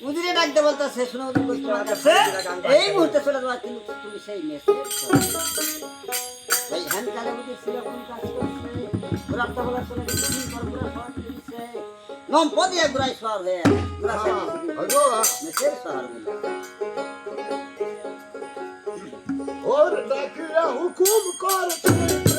মুদিরে ডাকতে বলতেছে শুনো এই মুহূর্তে চলে যাওয়া কিন্তু তুমি সেই মেসেজ ভাই হ্যান্ড কালে বুঝে ছিল কোন কাজ করছে রাতটা বলা চলে গেছে পরপুরা শহর দিছে নম পদিয়া গুরাই শহর হয়ে গুরা হলো মেসেজ শহর ওর ডাকিয়া হুকুম করছে